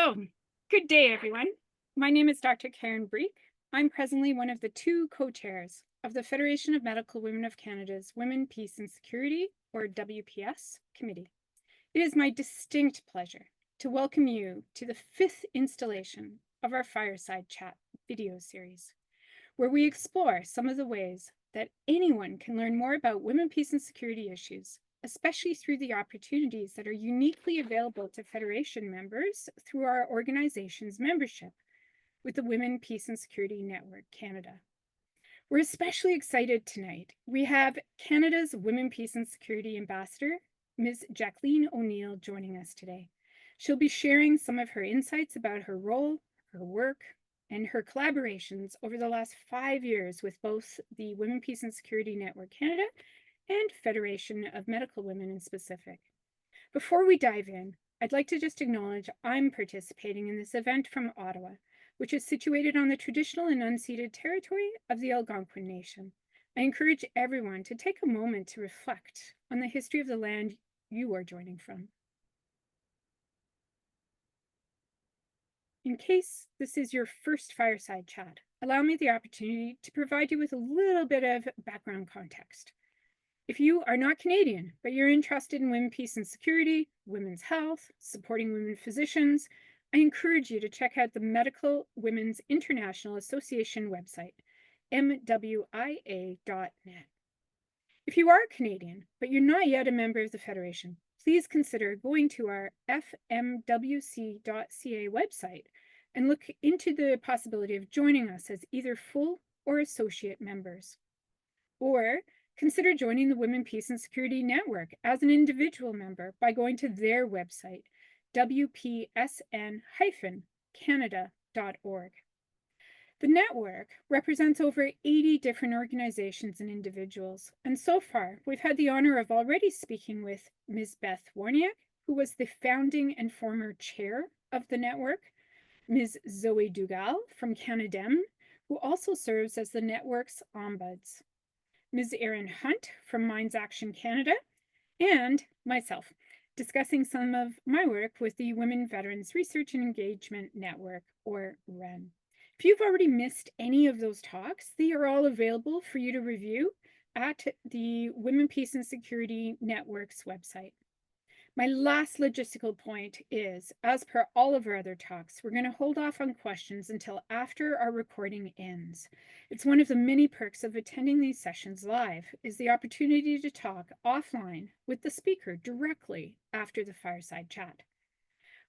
So, good day, everyone. My name is Dr. Karen Breek. I'm presently one of the two co-chairs of the Federation of Medical Women of Canada's Women, Peace and Security, or WPS, committee. It is my distinct pleasure to welcome you to the 5th installation of our Fireside Chat video series, where we explore some of the ways that anyone can learn more about women, peace, and security issues, especially through the opportunities that are uniquely available to Federation members through our organization's membership with the Women, Peace and Security Network Canada. We're especially excited tonight. We have Canada's Women, Peace and Security Ambassador, Ms. Jacqueline O'Neill, joining us today. She'll be sharing some of her insights about her role, her work, and her collaborations over the last 5 years with both the Women, Peace and Security Network Canada and Federation of Medical Women in specific. Before we dive in, I'd like to just acknowledge I'm participating in this event from Ottawa, which is situated on the traditional and unceded territory of the Algonquin Nation. I encourage everyone to take a moment to reflect on the history of the land you are joining from. In case this is your first Fireside Chat, allow me the opportunity to provide you with a little bit of background context. If you are not Canadian, but you're interested in women, peace, and security, women's health, supporting women physicians, I encourage you to check out the Medical Women's International Association website, mwia.net. If you are Canadian, but you're not yet a member of the Federation, please consider going to our FMWC.ca website and look into the possibility of joining us as either full or associate members. Or consider joining the Women, Peace and Security Network as an individual member by going to their website, wpsn-canada.org. The network represents over 80 different organizations and individuals, and so far we've had the honor of already speaking with Ms. Beth Warniak, who was the founding and former chair of the network, Ms. Zoe Dugal from Canadem, who also serves as the network's ombuds, Ms. Erin Hunt from Minds Action Canada, and myself, discussing some of my work with the Women Veterans Research and Engagement Network, or WREN. If you've already missed any of those talks, they are all available for you to review at the Women, Peace and Security Network's website. My last logistical point is, as per all of our other talks, we're going to hold off on questions until after our recording ends. It's one of the many perks of attending these sessions live, is the opportunity to talk offline with the speaker directly after the Fireside Chat.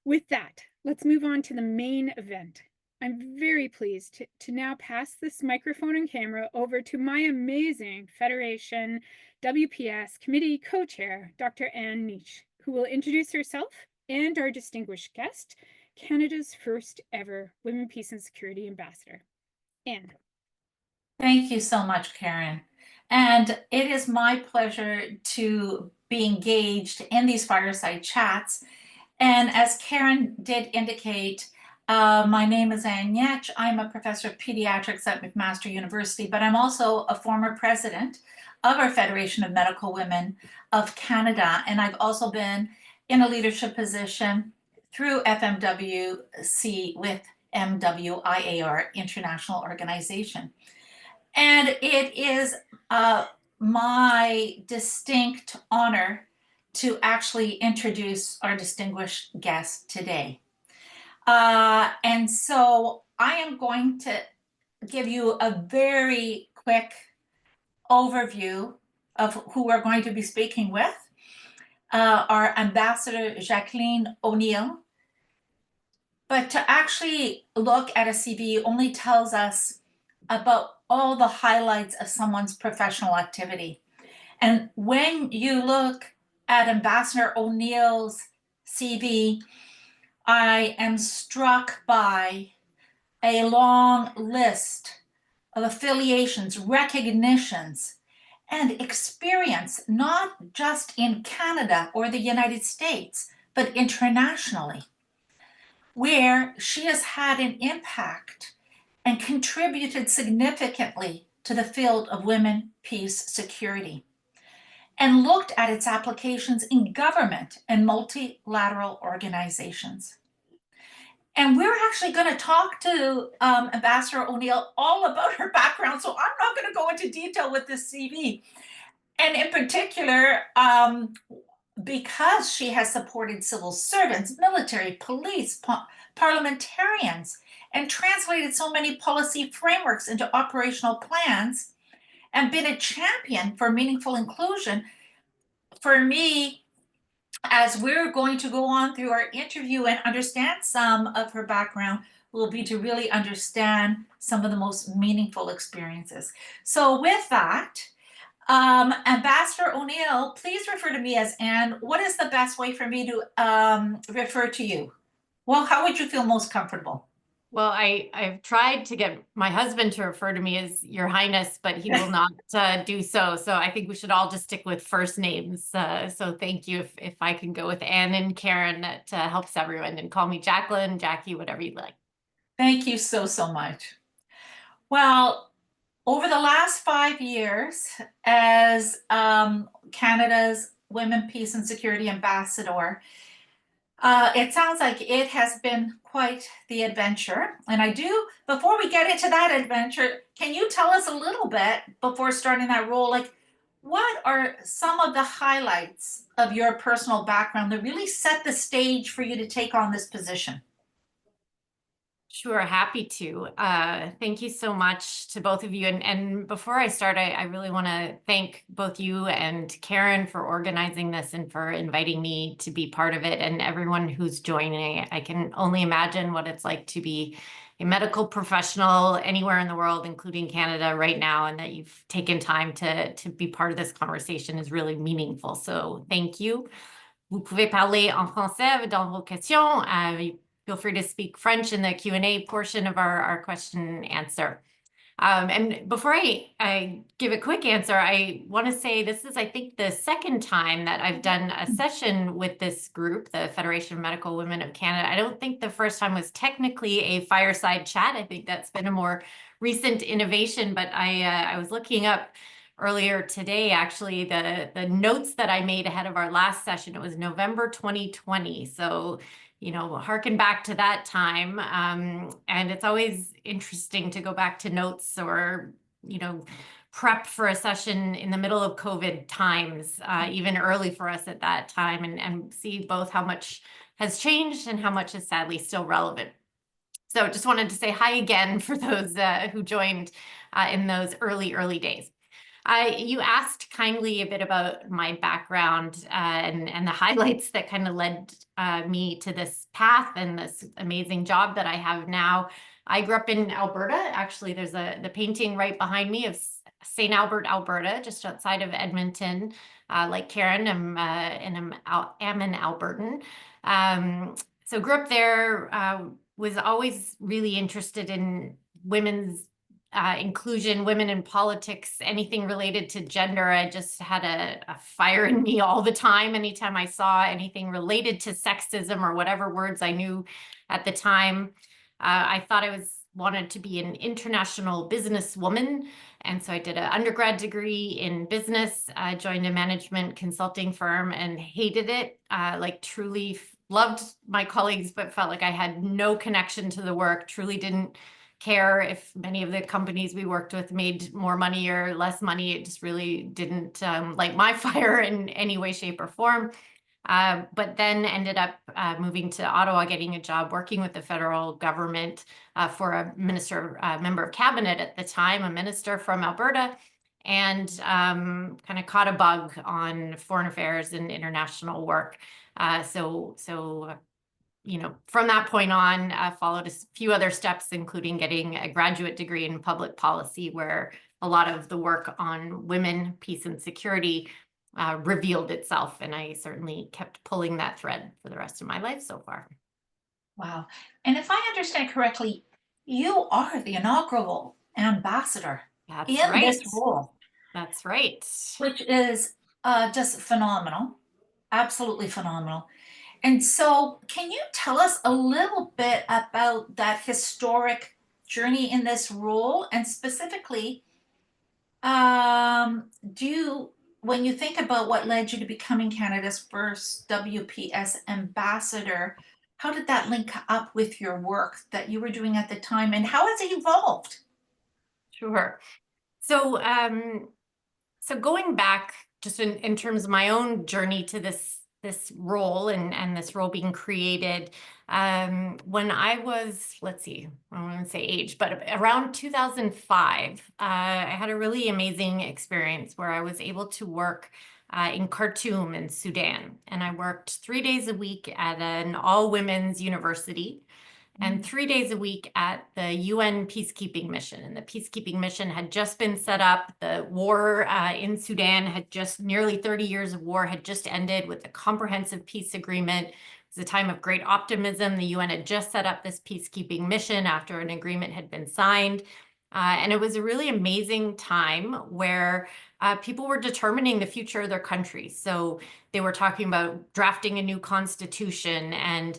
With that, let's move on to the main event. I'm very pleased to now pass this microphone and camera over to my amazing Federation WPS Committee Co-Chair, Dr. Niec, who will introduce herself and our distinguished guest, Canada's first ever Women, Peace and Security Ambassador. Anne. Thank you so much, Karen. And it is my pleasure to be engaged in these fireside chats. And as Karen did indicate, my name is Niec. I'm a professor of pediatrics at McMaster University, but I'm also a former president of our Federation of Medical Women of Canada. And I've also been in a leadership position through FMWC with MWIA, our international organization. And it is my distinct honor to actually introduce our distinguished guest today. And so I am going to give you a very quick overview of who we're going to be speaking with. Our Ambassador Jacqueline O'Neill. But to actually look at a CV only tells us about all the highlights of someone's professional activity. And when you look at Ambassador O'Neill's CV, I am struck by a long list of affiliations, recognitions, and experience, not just in Canada or the United States, but internationally, where she has had an impact and contributed significantly to the field of women, peace, security, and looked at its applications in government and multilateral organizations. And we're actually going to talk to Ambassador O'Neill all about her background. So I'm not going to go into detail with this CV. And in particular, because she has supported civil servants, military, police, parliamentarians, and translated so many policy frameworks into operational plans and been a champion for meaningful inclusion, for me, as we're going to go on through our interview and understand some of her background, will be to really understand some of the most meaningful experiences. So with that, Ambassador O'Neill, please refer to me as Anne. What is the best way for me to refer to you? Well, how would you feel most comfortable? Well, I've tried to get my husband to refer to me as Your Highness, but he will not do so. So I think we should all just stick with first names. So thank you. If I can go with Anne and Karen, that helps everyone. And call me Jacqueline, Jackie, whatever you'd like. Thank you so, so much. Well, over the last 5 years, as Canada's Women, Peace and Security Ambassador, it sounds like it has been quite the adventure. And before we get into that adventure, can you tell us a little bit before starting that role, like what are some of the highlights of your personal background that really set the stage for you to take on this position? Sure, happy to. Thank you so much to both of you. And before I start, I really want to thank both you and Karen for organizing this and for inviting me to be part of it, and everyone who's joining. I can only imagine what it's like to be a medical professional anywhere in the world, including Canada right now, and that you've taken time to be part of this conversation is really meaningful. So thank you. Vous pouvez parler en français dans vos questions. Feel free to speak French in the Q&A portion of our question and answer. And before I give a quick answer, I want to say this is, I think, the second time that I've done a session with this group, the Federation of Medical Women of Canada. I don't think the first time was technically a fireside chat. I think that's been a more recent innovation, but I was looking up earlier today, actually, the notes that I made ahead of our last session. It was November 2020. So harken back to that time. And it's always interesting to go back to notes or, prep for a session in the middle of COVID times, even early for us at that time, and see both how much has changed and how much is sadly still relevant. So just wanted to say hi again for those who joined in those early days. You asked kindly a bit about my background and the highlights that kind of led me to this path and this amazing job that I have now. I grew up in Alberta. Actually, there's the painting right behind me of St. Albert, Alberta, just outside of Edmonton. Like Karen, I'm an Albertan. So grew up there, was always really interested in women's inclusion, women in politics, anything related to gender. I just had a fire in me all the time. Anytime I saw anything related to sexism or whatever words I knew at the time, I thought I wanted to be an international businesswoman. And so I did an undergrad degree in business, joined a management consulting firm and hated it, truly loved my colleagues, but felt like I had no connection to the work, truly didn't care if many of the companies we worked with made more money or less money. It just really didn't light my fire in any way, shape, or form. But then ended up moving to Ottawa, getting a job working with the federal government for a member of cabinet at the time, a minister from Alberta, and kind of caught a bug on foreign affairs and international work. From that point on, followed a few other steps, including getting a graduate degree in public policy, where a lot of the work on women, peace, and security revealed itself. And I certainly kept pulling that thread for the rest of my life so far. Wow. And if I understand correctly, you are the inaugural ambassador in this role. That's right. Which is just phenomenal. Absolutely phenomenal. And so can you tell us a little bit about that historic journey in this role? And specifically, when you think about what led you to becoming Canada's first WPS ambassador, how did that link up with your work that you were doing at the time, and how has it evolved? Sure. So, so going back just in terms of my own journey to this role and this role being created, when I was, let's see, I don't want to say age, but around 2005, I had a really amazing experience where I was able to work in Khartoum in Sudan, and I worked 3 days a week at an all-women's university and 3 days a week at the UN peacekeeping mission. And the peacekeeping mission had just been set up. The war in Sudan had just, nearly 30 years of war had just ended with a comprehensive peace agreement. It was a time of great optimism. The UN had just set up this peacekeeping mission after an agreement had been signed. And it was a really amazing time where people were determining the future of their country. So they were talking about drafting a new constitution and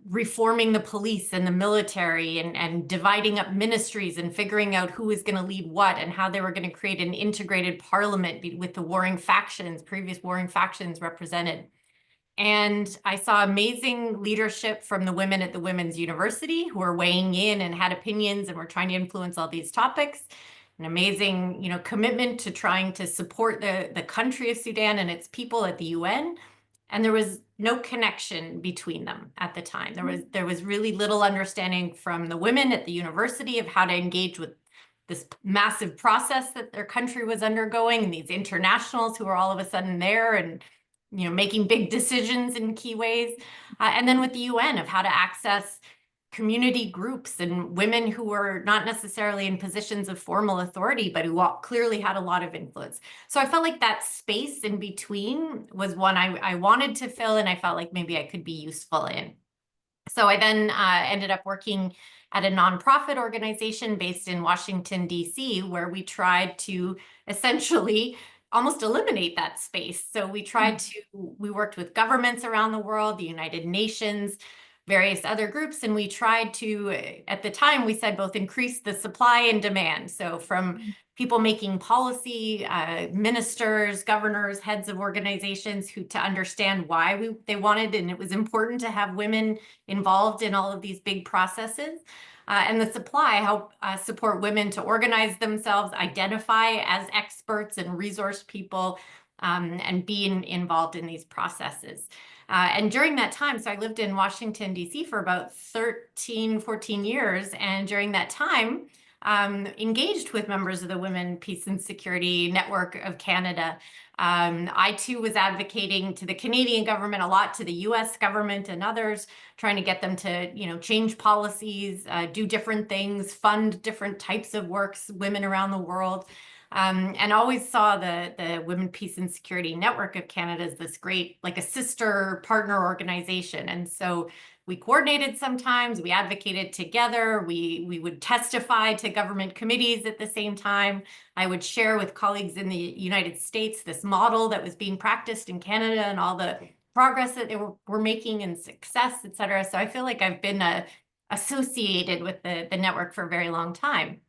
reforming the police and the military and dividing up ministries and figuring out who was going to lead what and how they were going to create an integrated parliament with the warring factions, previous warring factions represented. And I saw amazing leadership from the women at the Women's University who were weighing in and had opinions and were trying to influence all these topics. An amazing, commitment to trying to support the country of Sudan and its people at the UN. And there was no connection between them at the time. There was really little understanding from the women at the university of how to engage with this massive process that their country was undergoing, and these internationals who were all of a sudden there and making big decisions in key ways. And then with the UN of how to access community groups and women who were not necessarily in positions of formal authority, but who clearly had a lot of influence. So I felt like that space in between was one I wanted to fill, and I felt like maybe I could be useful in. So I then ended up working at a nonprofit organization based in Washington, D.C., where we tried to essentially almost eliminate that space. So we worked with governments around the world, the United Nations, various other groups, and we tried to, at the time, we said both increase the supply and demand. So from people making policy, ministers, governors, heads of organizations to understand why they wanted, and it was important to have women involved in all of these big processes. And the supply, help support women to organize themselves, identify as experts and resource people, and be involved in these processes. And during that time, so I lived in Washington, D.C. for about 13, 14 years. And during that time, engaged with members of the Women, Peace and Security Network of Canada. I too was advocating to the Canadian government, a lot to the US government and others, trying to get them to, change policies, do different things, fund different types of works, women around the world. And always saw the Women, Peace and Security Network of Canada as this great, like a sister partner organization. And so we coordinated sometimes, we advocated together, we would testify to government committees at the same time. I would share with colleagues in the United States this model that was being practiced in Canada and all the progress that they were making and success, et cetera. So I feel like I've been associated with the network for a very long time.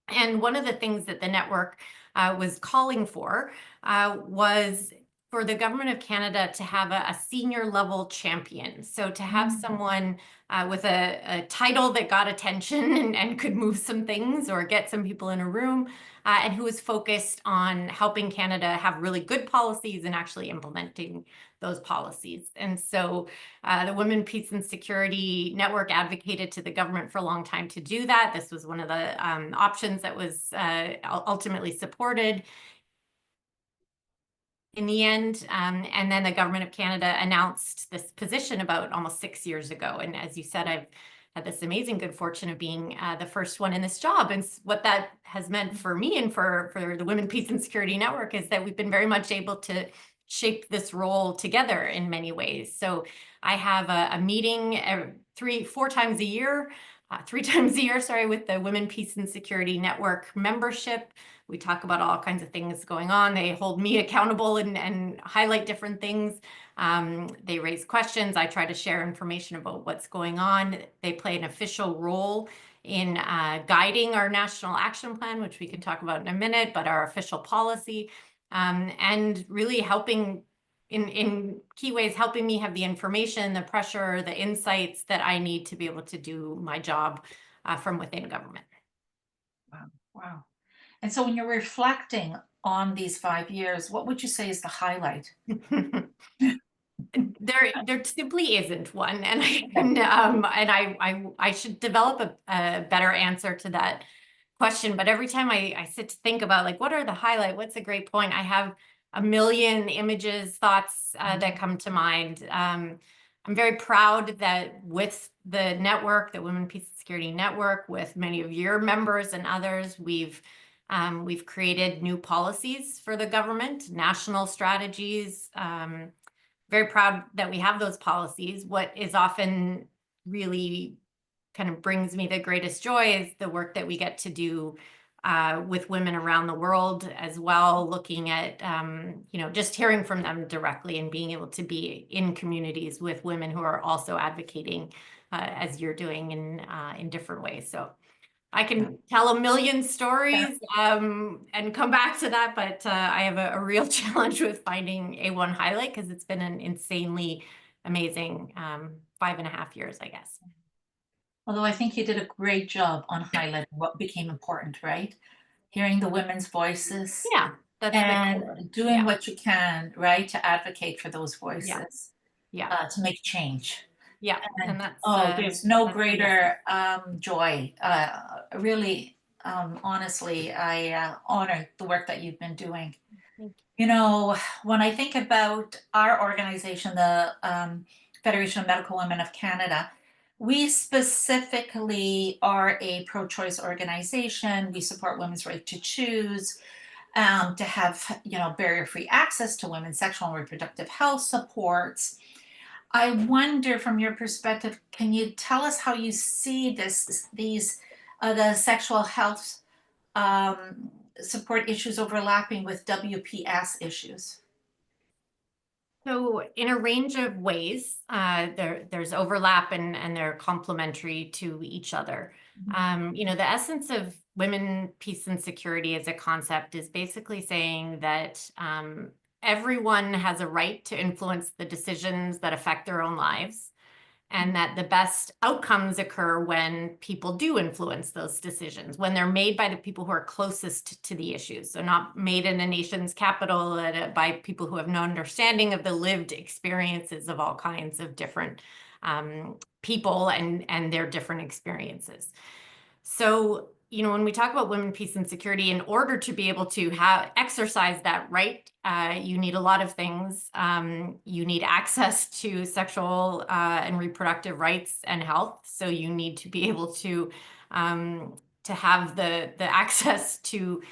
And one of the things that the network was calling for was for the government of Canada to have a senior level champion. So to have someone with a title that got attention and could move some things or get some people in a room, and who was focused on helping Canada have really good policies and actually implementing those policies. And so the Women, Peace and Security Network advocated to the government for a long time to do that. This was one of the options that was ultimately supported in the end. And then the government of Canada announced this position about almost 6 years ago. And as you said, I've had this amazing good fortune of being the first one in this job. And what that has meant for me and for the Women, Peace and Security Network is that we've been very much able to shape this role together in many ways. So I have a meeting 3-4 times a year, 3 times a year, sorry, with the Women, Peace and Security Network membership. We talk about all kinds of things going on. They hold me accountable and highlight different things. They raise questions. I try to share information about what's going on. They play an official role in guiding our national action plan, which we can talk about in a minute, but our official policy, and really helping in key ways, helping me have the information, the pressure, the insights that I need to be able to do my job from within government. Wow. Wow. And so when you're reflecting on these 5 years, what would you say is the highlight? There simply isn't one, and I should develop a better answer to that question. But every time I sit to think about, like, what are the highlight, what's a great point, I have a million images, thoughts that come to mind. I'm very proud that with the network, the Women, Peace and Security Network, with many of your members and others, we've created new policies for the government, national strategies. Very proud that we have those policies. What is often really kind of brings me the greatest joy is the work that we get to do with women around the world as well, looking at, just hearing from them directly and being able to be in communities with women who are also advocating as you're doing in different ways. So I can tell a million stories and come back to that, but I have a real challenge with finding a one highlight because it's been an insanely amazing 5.5 years, I guess. Although I think you did a great job on highlighting what became important, right? Hearing the women's voices. Yeah, that's and the core. doing Yeah. what you can, right, to advocate for those voices, Yeah. to make change. Yeah. And that's there's no that's greater joy. Really, honestly, I honor the work that you've been doing. Thank You know, when I think about our organization, the Federation of Medical Women of Canada, we specifically are a pro-choice organization. We support women's right to choose, to have, barrier-free access to women's sexual and reproductive health supports. I wonder, from your perspective, can you tell us how you see the sexual health support issues overlapping with WPS issues? So in a range of ways, there's overlap and they're complementary to each other. The essence of women, peace, and security as a concept is basically saying that everyone has a right to influence the decisions that affect their own lives, and that the best outcomes occur when people do influence those decisions, when they're made by the people who are closest to the issues. So not made in a nation's capital by people who have no understanding of the lived experiences of all kinds of different people and their different experiences. So, when we talk about women, peace, and security, in order to be able to exercise that right, you need a lot of things. You need access to sexual and reproductive rights and health. So you need to be able to have the access to,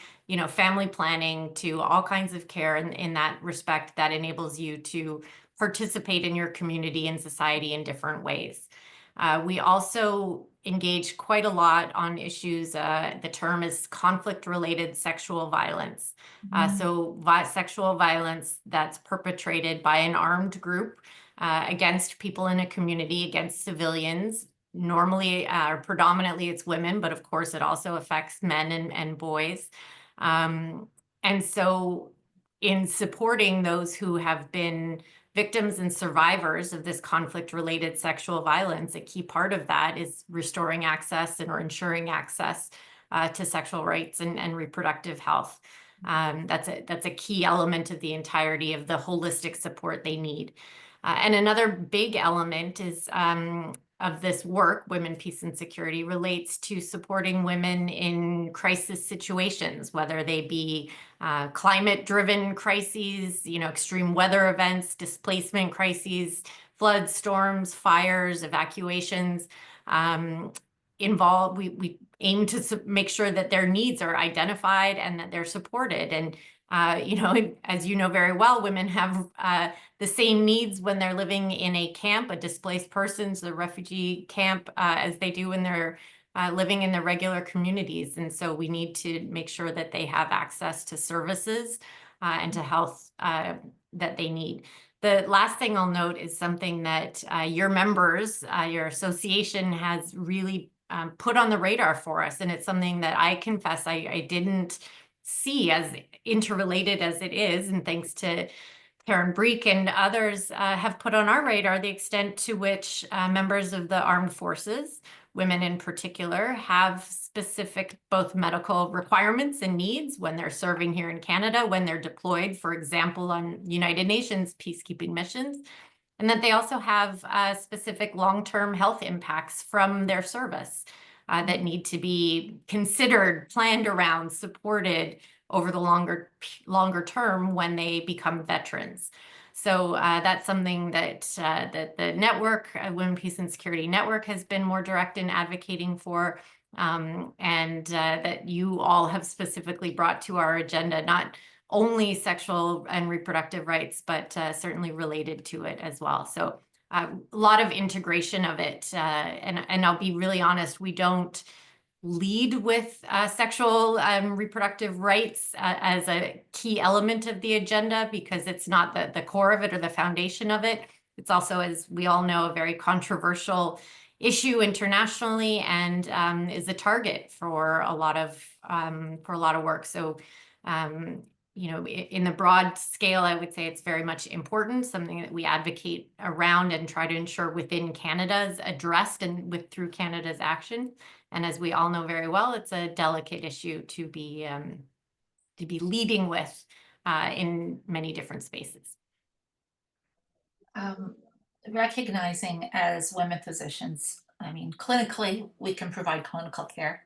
family planning, to all kinds of care in that respect that enables you to participate in your community and society in different ways. We also engage quite a lot on issues. The term is conflict-related sexual violence. So sexual violence that's perpetrated by an armed group against people in a community, against civilians. Normally, predominantly, it's women, but of course, it also affects men and boys. And so in supporting those who have been victims and survivors of this conflict-related sexual violence, a key part of that is restoring access or ensuring access to sexual rights and reproductive health. That's a key element of the entirety of the holistic support they need. And another big element is of this work, Women, Peace, and Security, relates to supporting women in crisis situations, whether they be climate-driven crises, extreme weather events, displacement crises, floods, storms, fires, evacuations. We aim to make sure that their needs are identified and that they're supported. And as you know very well, women have the same needs when they're living in a camp, a displaced persons, the refugee camp, as they do when they're living in their regular communities. And so we need to make sure that they have access to services and to health that they need. The last thing I'll note is something that your members, your association has really put on the radar for us. And it's something that I confess I didn't see as interrelated as it is. And thanks to Karen Breek and others have put on our radar the extent to which members of the armed forces, women in particular, have specific both medical requirements and needs when they're serving here in Canada, when they're deployed, for example, on United Nations peacekeeping missions, and that they also have specific long-term health impacts from their service that need to be considered, planned around, supported over the longer term when they become veterans. So that's something that that the network, Women, Peace and Security Network, has been more direct in advocating for, and that you all have specifically brought to our agenda, not only sexual and reproductive rights, but certainly related to it as well. So a lot of integration of it. And I'll be really honest, we don't lead with sexual and reproductive rights as a key element of the agenda because it's not the core of it or the foundation of it. It's also, as we all know, a very controversial issue internationally and is a target for a lot of work. So, you know, in the broad scale, I would say it's very much important, something that we advocate around and try to ensure within Canada's addressed and through Canada's action. And as we all know very well, it's a delicate issue to be leading with in many different spaces. Recognizing as women physicians, I mean, clinically, we can provide clinical care,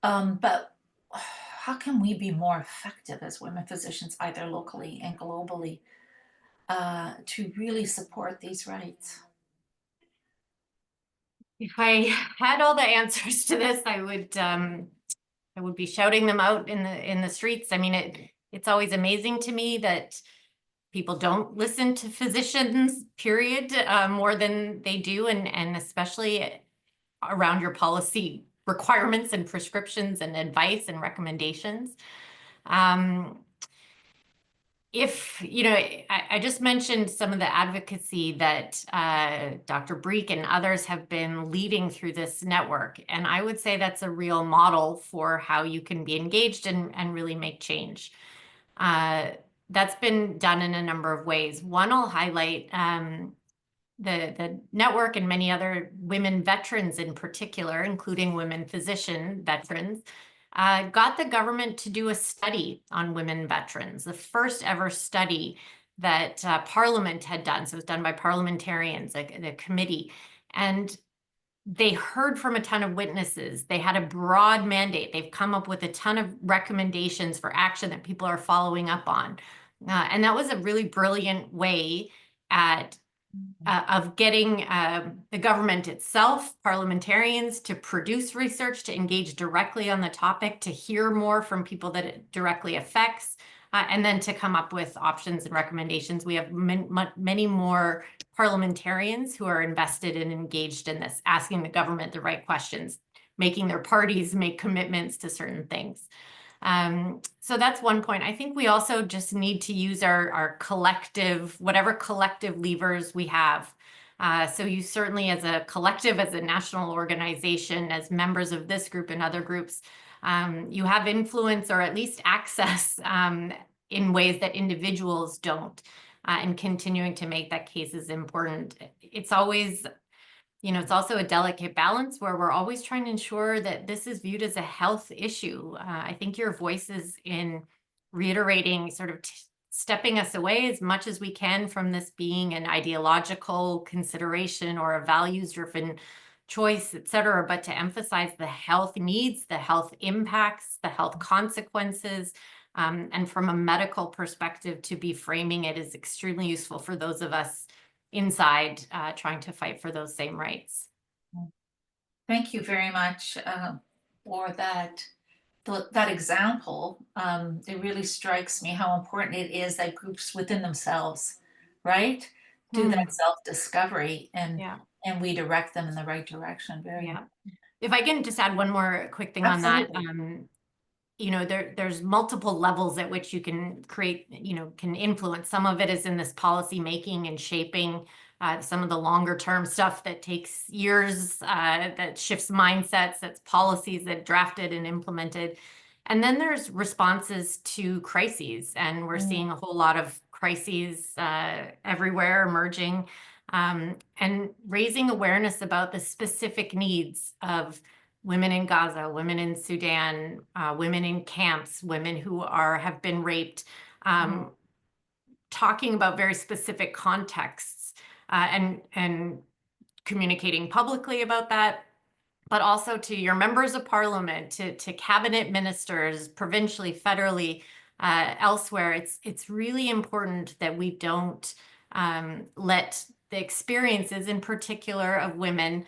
but how can we be more effective as women physicians, either locally and globally, to really support these rights? If I had all the answers to this, I would be shouting them out in the streets. I mean, it's always amazing to me that people don't listen to physicians, period, more than they do, and especially around your policy requirements and prescriptions and advice and recommendations. If, you know, I just mentioned some of the advocacy that Dr. Breek and others have been leading through this network. And I would say that's a real model for how you can be engaged and really make change. That's been done in a number of ways. One, I'll highlight the network and many other women veterans in particular, including women physician veterans, got the government to do a study on women veterans, the first ever study that Parliament had done. So it was done by parliamentarians, the committee, and they heard from a ton of witnesses. They had a broad mandate. They've come up with a ton of recommendations for action that people are following up on. And that was a really brilliant way of getting the government itself, parliamentarians, to produce research, to engage directly on the topic, to hear more from people that it directly affects, and then to come up with options and recommendations. We have many more parliamentarians who are invested and engaged in this, asking the government the right questions, making their parties make commitments to certain things. So that's one point. I think we also just need to use our collective, whatever collective levers we have. So you certainly, as a collective, as a national organization, as members of this group and other groups, you have influence or at least access in ways that individuals don't. And continuing to make that case is important. It's always, you know, it's also a delicate balance where we're always trying to ensure that this is viewed as a health issue. I think your voices in reiterating, sort of stepping us away as much as we can from this being an ideological consideration or a values-driven choice, et cetera, but to emphasize the health needs, the health impacts, the health consequences, and from a medical perspective, to be framing it is extremely useful for those of us inside trying to fight for those same rights. Thank you very much for that example. It really strikes me how important it is that groups within themselves, right, do that self-discovery and we direct them in the right direction. If I can just add one more quick thing Absolutely. on that. You know, there's multiple levels at which you can create, you know, can influence. Some of it is in this policy making and shaping, some of the longer term stuff that takes years, that shifts mindsets, that's policies that drafted and implemented. And then there's responses to crises, and we're seeing a whole lot of crises everywhere emerging, and raising awareness about the specific needs of women in Gaza, women in Sudan, women in camps, women who have been raped, talking about very specific contexts, and communicating publicly about that, but also to your members of parliament, to cabinet ministers, provincially, federally, elsewhere. It's really important that we don't let the experiences, in particular of women,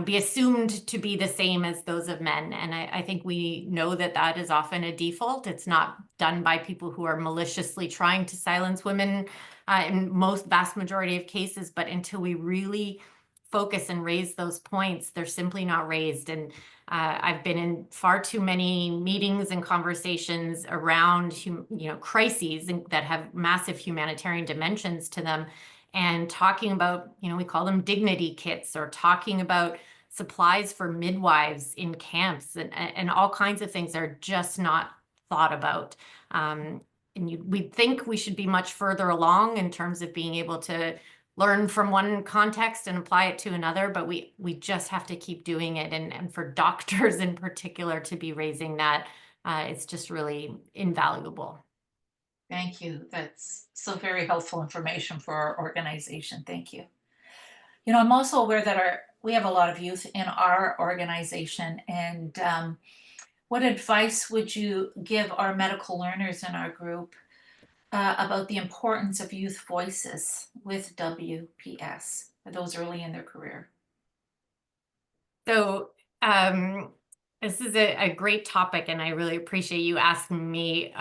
be assumed to be the same as those of men. And I think we know that that is often a default. It's not done by people who are maliciously trying to silence women in vast majority of cases, but until we really focus and raise those points, they're simply not raised. And I've been in far too many meetings and conversations around crises that have massive humanitarian dimensions to them, and talking about, we call them dignity kits, or talking about supplies for midwives in camps, and all kinds of things are just not thought about. And we'd think we should be much further along in terms of being able to learn from one context and apply it to another, but we just have to keep doing it. And for doctors in particular to be raising that, it's just really invaluable. Thank you. That's so very helpful information for our organization. Thank you. I'm also aware that we have a lot of youth in our organization, and what advice would you give our medical learners in our group about the importance of youth voices with WPS for those early in their career? So this is a great topic, and I really appreciate you asking me.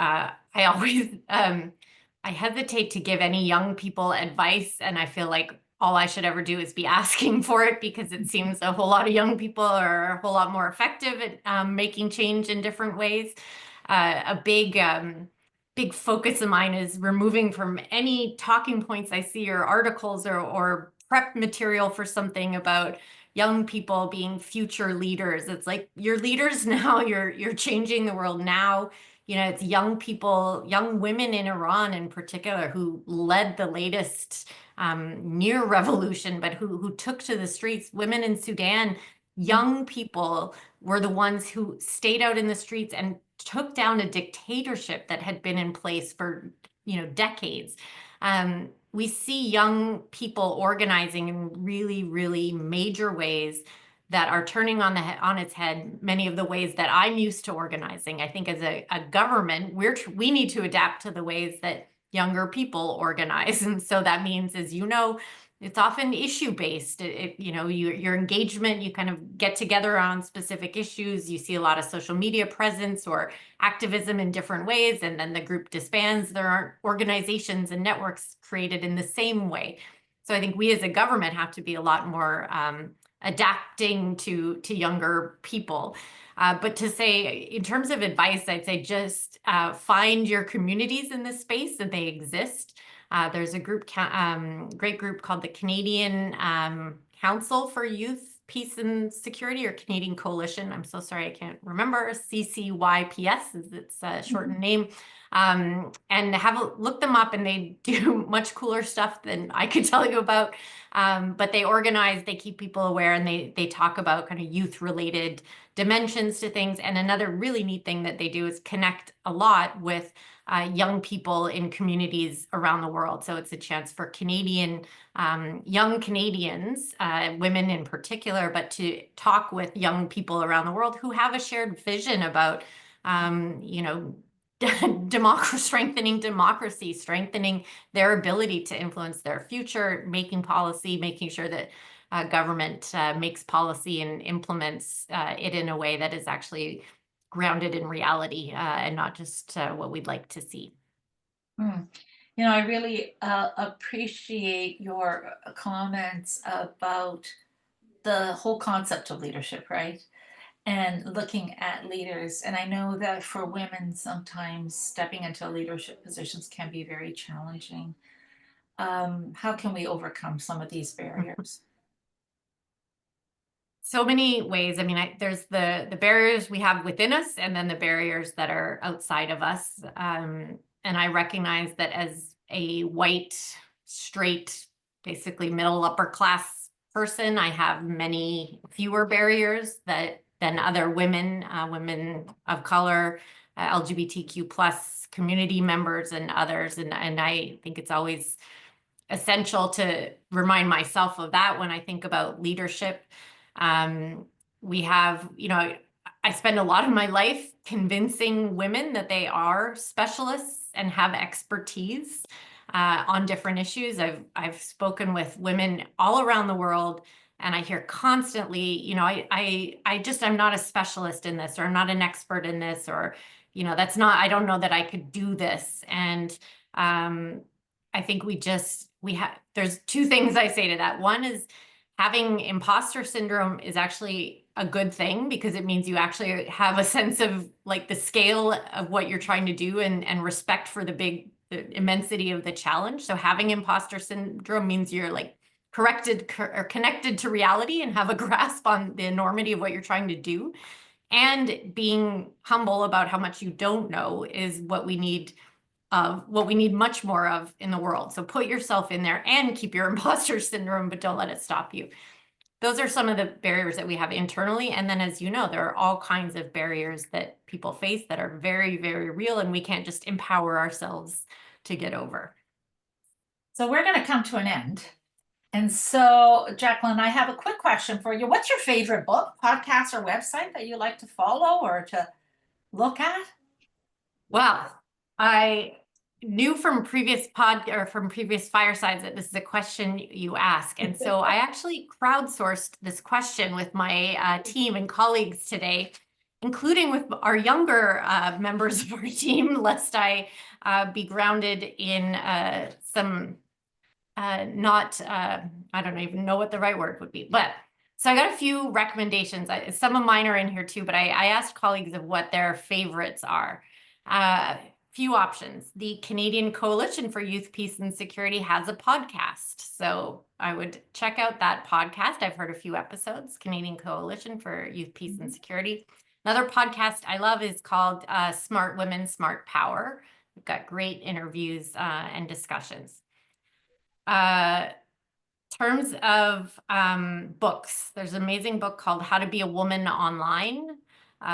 I always I hesitate to give any young people advice, and I feel like all I should ever do is be asking for it, because it seems a whole lot of young people are a whole lot more effective at making change in different ways. A big focus of mine is removing from any talking points I see, or articles, or prep material for something about young people being future leaders. It's like, you're leaders now, you're changing the world now. It's young people, young women in Iran in particular, who led the latest near revolution, but who took to the streets. Women in Sudan, young people were the ones who stayed out in the streets and took down a dictatorship that had been in place for decades. We see young people organizing in really, really major ways that are turning on its head many of the ways that I'm used to organizing. I think as a government, we need to adapt to the ways that younger people organize. And so that means, as you know, it's often issue-based. Your engagement, you kind of get together on specific issues. You see a lot of social media presence or activism in different ways, and then the group disbands. There aren't organizations and networks created in the same way. So I think we as a government have to be a lot more adapting to younger people. But to say, in terms of advice, I'd say just find your communities in this space, that they exist. There's a great group called the Canadian Council for Youth, Peace and Security, or Canadian Coalition. I'm so sorry, I can't remember. CCYPS is its shortened name. And look them up, and they do much cooler stuff than I could tell you about. But they organize, they keep people aware, and they talk about kind of youth-related dimensions to things. And another really neat thing that they do is connect a lot with young people in communities around the world. So it's a chance for young Canadians, women in particular, but to talk with young people around the world who have a shared vision about, strengthening democracy, strengthening their ability to influence their future, making policy, making sure that government makes policy and implements it in a way that is actually grounded in reality, and not just what we'd like to see. I really appreciate your comments about the whole concept of leadership, right? And looking at leaders. And I know that for women, sometimes stepping into leadership positions can be very challenging. How can we overcome some of these barriers? So many ways. I mean, there's the barriers we have within us, and then the barriers that are outside of us. And I recognize that as a white, straight, basically middle upper class person, I have many fewer barriers than other women, women of color, LGBTQ plus community members and others. And I think it's always essential to remind myself of that when I think about leadership. We have, I spend a lot of my life convincing women that they are specialists and have expertise on different issues. I've spoken with women all around the world, and I hear constantly, I'm not a specialist in this, or I'm not an expert in this, or, I don't know that I could do this. And I think there's two things I say to that. One is having imposter syndrome is actually a good thing, because it means you actually have a sense of like the scale of what you're trying to do, and respect for the immensity of the challenge. So having imposter syndrome means you're like connected to reality and have a grasp on the enormity of what you're trying to do. And being humble about how much you don't know is what we need much more of in the world. So put yourself in there and keep your imposter syndrome, but don't let it stop you. Those are some of the barriers that we have internally. And then, as you know, there are all kinds of barriers that people face that are very, very real, and we can't just empower ourselves to get over. So we're going to come to an end. And so, Jacqueline, I have a quick question for you. What's your favorite book, podcast, or website that you like to follow or to look at? Well, I knew from previous firesides that this is a question you ask. And so I actually crowdsourced this question with my team and colleagues today, including with our younger members of our team, lest I be grounded in some I don't even know what the right word would be. But so I got a few recommendations. Some of mine are in here too, but I asked colleagues of what their favorites are. Few options. The Canadian Coalition for Youth, Peace and Security has a podcast. So I would check out that podcast. I've heard a few episodes, Canadian Coalition for Youth, Peace and Security. Another podcast I love is called Smart Women, Smart Power. We've got great interviews and discussions. Terms of books, there's an amazing book called How to Be a Woman Online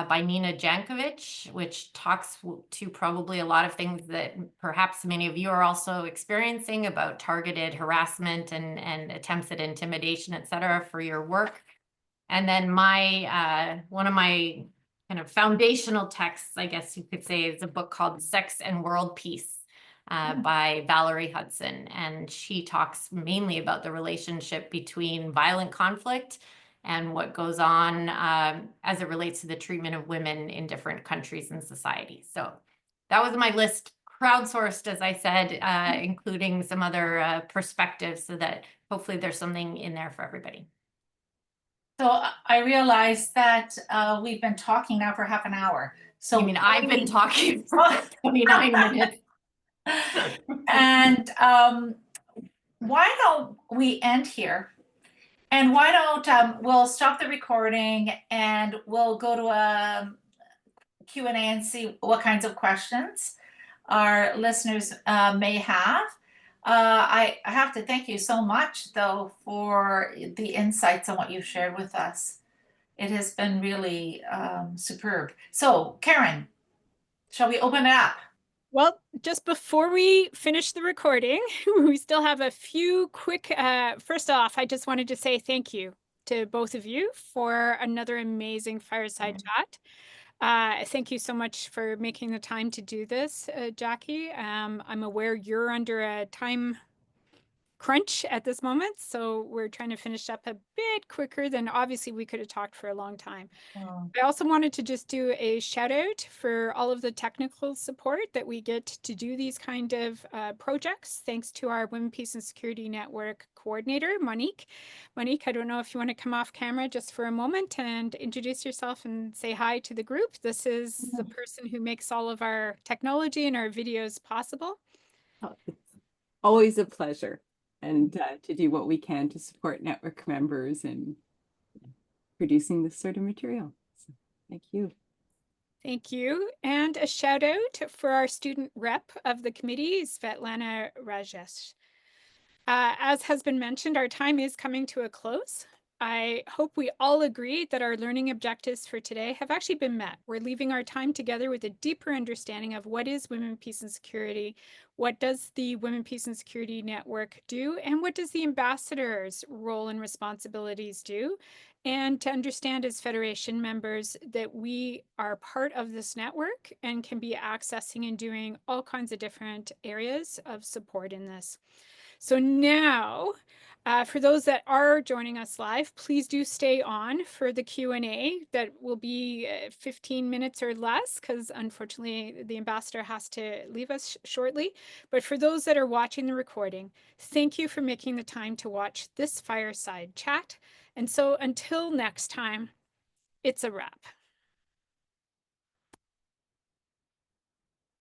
by Nina Jankovic, which talks to probably a lot of things that perhaps many of you are also experiencing about targeted harassment and attempts at intimidation, et cetera, for your work. And then one of my kind of foundational texts, I guess you could say, is a book called Sex and World Peace by Valerie Hudson. And she talks mainly about the relationship between violent conflict and what goes on as it relates to the treatment of women in different countries and societies. So that was my list, crowdsourced, as I said, including some other perspectives, so that hopefully there's something in there for everybody. So I realized that we've been talking now for half an hour. So you mean I've been talking for 29 minutes? And why don't we end here? And why don't we'll stop the recording and we'll go to a Q&A and see what kinds of questions our listeners may have. I have to thank you so much, though, for the insights on what you've shared with us. It has been really superb. So, Karen, shall we open it up? Well, just before we finish the recording, we still have a few quick, first off, I just wanted to say thank you to both of you for another amazing fireside chat. Thank you so much for making the time to do this, Jackie. I'm aware you're under a time crunch at this moment, so we're trying to finish up a bit quicker than obviously we could have talked for a long time. I also wanted to just do a shout out for all of the technical support that we get to do these kind of projects, thanks to our Women, Peace and Security Network coordinator, Monique. Monique, I don't know if you want to come off camera just for a moment and introduce yourself and say hi to the group. This is the person who makes all of our technology and our videos possible. Oh, it's always a pleasure, and to do what we can to support network members in producing this sort of material. So, thank you. Thank you. And a shout out for our student rep of the committee, Svetlana Rajesh. As has been mentioned, our time is coming to a close. I hope we all agree that our learning objectives for today have actually been met. We're leaving our time together with a deeper understanding of what is Women, Peace and Security, what does the Women, Peace and Security Network do, and what does the ambassador's role and responsibilities do, and to understand as Federation members that we are part of this network and can be accessing and doing all kinds of different areas of support in this. So now, for those that are joining us live, please do stay on for the Q&A that will be 15 minutes or less, because unfortunately the ambassador has to leave us shortly. But for those that are watching the recording, thank you for making the time to watch this fireside chat. And so until next time, it's a wrap.